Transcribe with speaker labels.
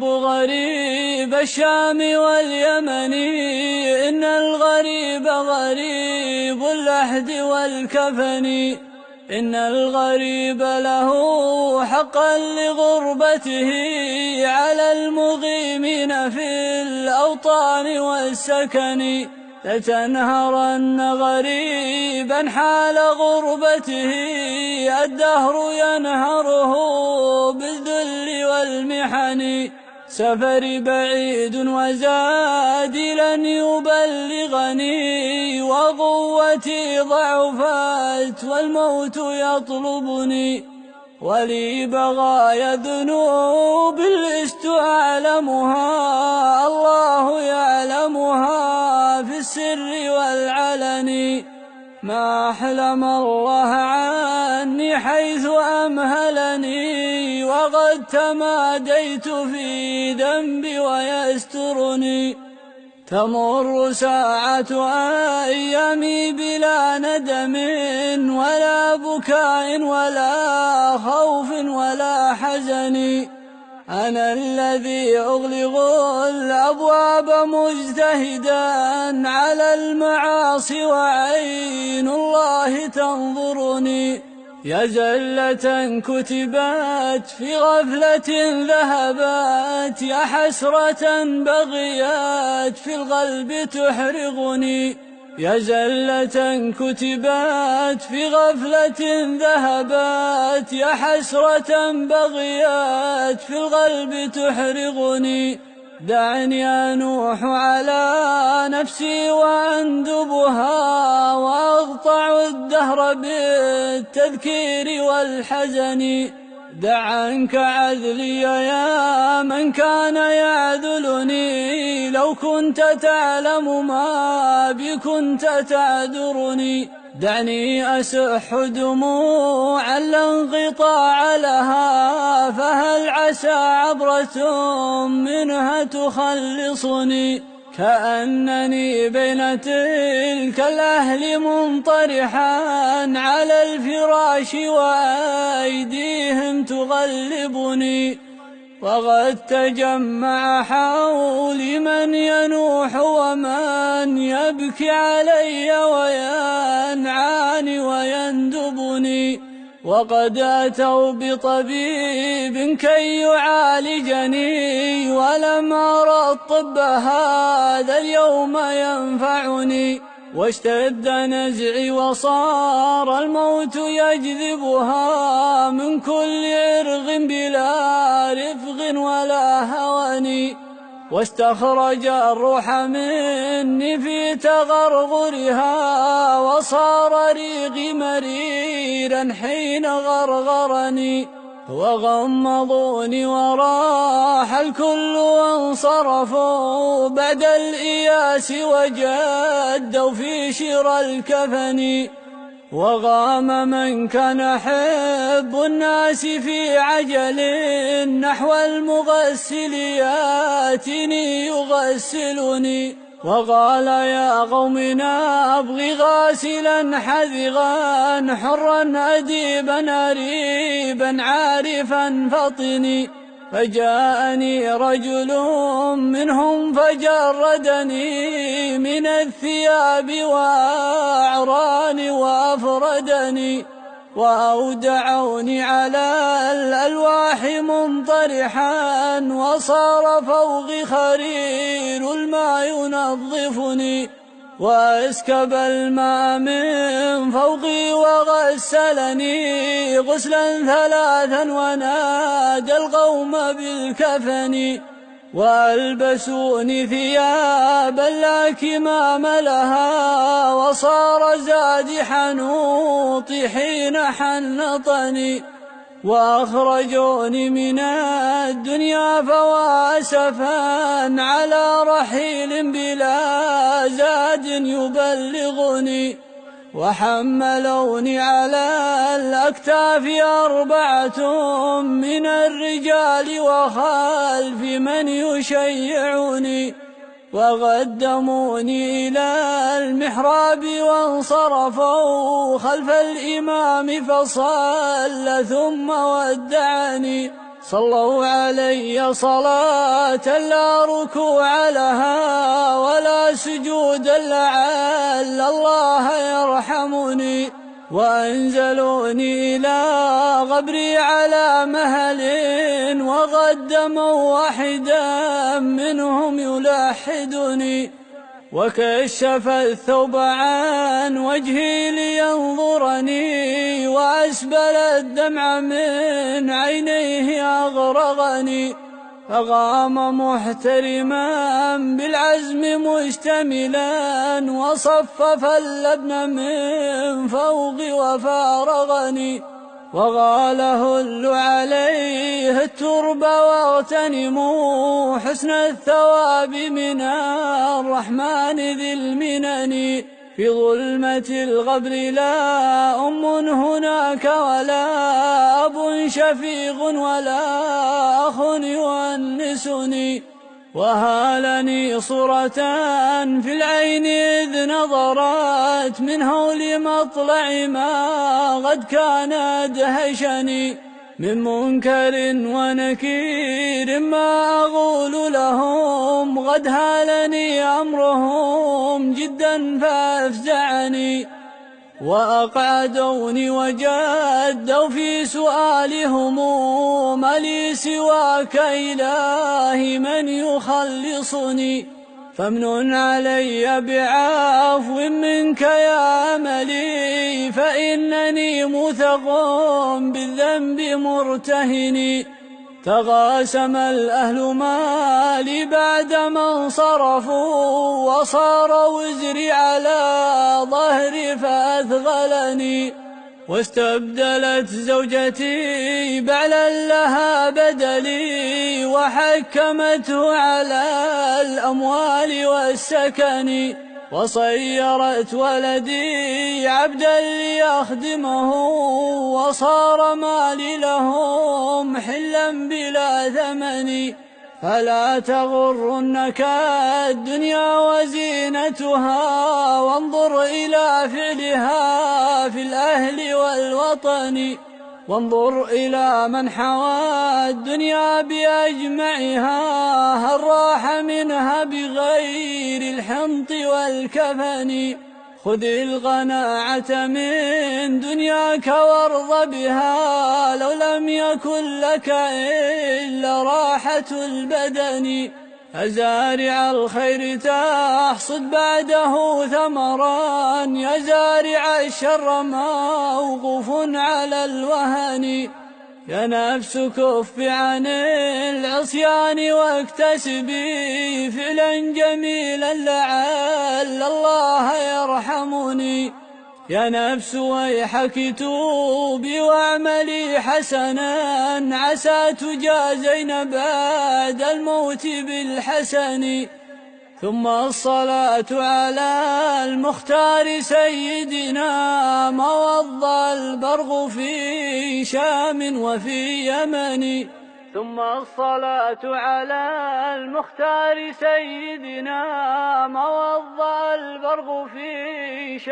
Speaker 1: الغريب غريب الشام واليمن، إن الغريب غريب اللحد والكفن، إن الغريب له حقا لغربته على المقيمين في الأوطان والسكن. لتنهرن غريبا حال غربته الدهر ينهره بالذل والمحن. سفري بعيد وزادي لن يبلغني، وقوتي ضعفت والموت يطلبني، ولي بغايا ذنوب لست أعلمها، الله يعلمها في السر والعلن. ما أحلم الله عني حيث أمهلني، وقد تماديت في ذنبي ويسترني. تمر ساعة أيامي بلا ندم ولا بكاء ولا خوف ولا حزن. أنا الذي أغلق الأبواب مجتهدا على المعاصي وعين الله تنظرني. يا زلة كتبت في غفلة ذهبت، يا حسرة بغيت في القلب تحرقني. يا زلة كتبت في غفلة ذهبت، يا حسرة بغيت في القلب تحرقني. دعني أنوح على نفسي وأندبها، وأقطع الدهر بالتذكير والحزن. دع عنك عذلي يا من كان يعذلني، لو كنت تعلم ما بي كنت تعذرني. دعني أسح دموعا لا انقطاع لها، فهل عسى عبرة منها تخلصني. كأنني بين تلك الأهل منطرحا على الفراش وأيديهم تغلبني، وقد تجمع حولي من ينوح ومن يبكي علي وينعاني ويندبني. وقد أتوا بطبيب كي يعالجني، ولم أرى الطب هذا اليوم ينفعني. واشتد نزعي وصار الموت يجذبها من كل عرق بلا رفق ولا هوان. واستخرج الروح مني في تغرغرها، وصار ريقي مريرا حين غرغرني. وغمضوني وراح الكل وانصرفوا بعد الإياس، وجدوا في شرى الكفن. وغام من كان حب الناس في عجل نحو المغسل ياتني يغسلني. وقال يا قوم نبغي غاسلا حذقا حرا أديبا أريبا عارفا فطني. فجاءني رجل منهم فجردني من الثياب وأعراني وأفردني، وأودعوني على الألواح منطرحا، وصار فوقي خرير الماء ينظفني. وأسكب الماء من فوقي وغسلني غسلا ثلاثا، ونادى القوم بالكفن. وألبسوني ثيابا لا كمام لها، وصار زادي حنوطي حين حنطني. وأخرجوني من الدنيا فواسفا على رحيل بلا زاد يبلغني. وحملوني على الأكتاف 4 من الرجال وخلف من يشيعني. وقدموني إلى المحراب وانصرفوا خلف الإمام فصلى ثم ودعني. صلوا علي صلاة لا ركوع لها ولا سجود لعل الله يرحمني، وأنزلوني إلى غبري على مهل وقدموا واحدا منهم يلحدني، وكشف الثوب عن وجهي لينظرني، وأسبل الدمع من عينيه أغرغني، فقام محترما بالعزم مشتملا، وصفف اللبن من فوقي وفارغني، وقال هلوا عليه الترب واغتنموا حسن الثواب من الرحمن ذي المنن، في ظلمة القبر لا أم هناك ولا أب شفيق ولا أخ يؤنسني، وهالني صورة في العين إذ نظرت من هول مطلع ما قد كان أدهشني، من منكر ونكير ما أقول لهم، قد هالني أمرهم جدا فأفزعني، وأقعدوني وجدوا في سؤالهم ما لي سواك إلهي من يخلصني، فامنن علي بعفو منك يا أملي، فإنني موثق بالذنب مرتهني، تقاسم الأهل مالي بعدما انصرفوا، وصار وزري على ظهري فأثقلني، واستبدلت زوجتي بعلا لها بدلي، وحكمته على الأموال والسكن، وصيرت ولدي عبدا ليخدمه، وصار مالي لهم حلا بلا ثمن، فلا تغرنك الدنيا وزينتها، وانظر إلى فعلها في الأهل والوطن، وانظر إلى من حوى الدنيا بأجمعها، هل راح منها بغير الحنط والكفن، خذ القناعة من دنياك وارض بها، لو لم يكن لك إلا راحة البدن، أزارع الخير تحصد بعده ثمرا، يا زارع الشر موقوف على الوهن، يا نفس كف عن العصيان واكتسبي فعلا جميلا لعل الله يرحمني، يا نفس ويحك توبي واعملي حسنا، عسى تجازين بعد الموت بالحسن، ثم الصلاة على المختار سيدنا، ما وضى البرق في شام وفي يمن، ثم الصلاة على المختار سيدنا، ما وضى البرق في شام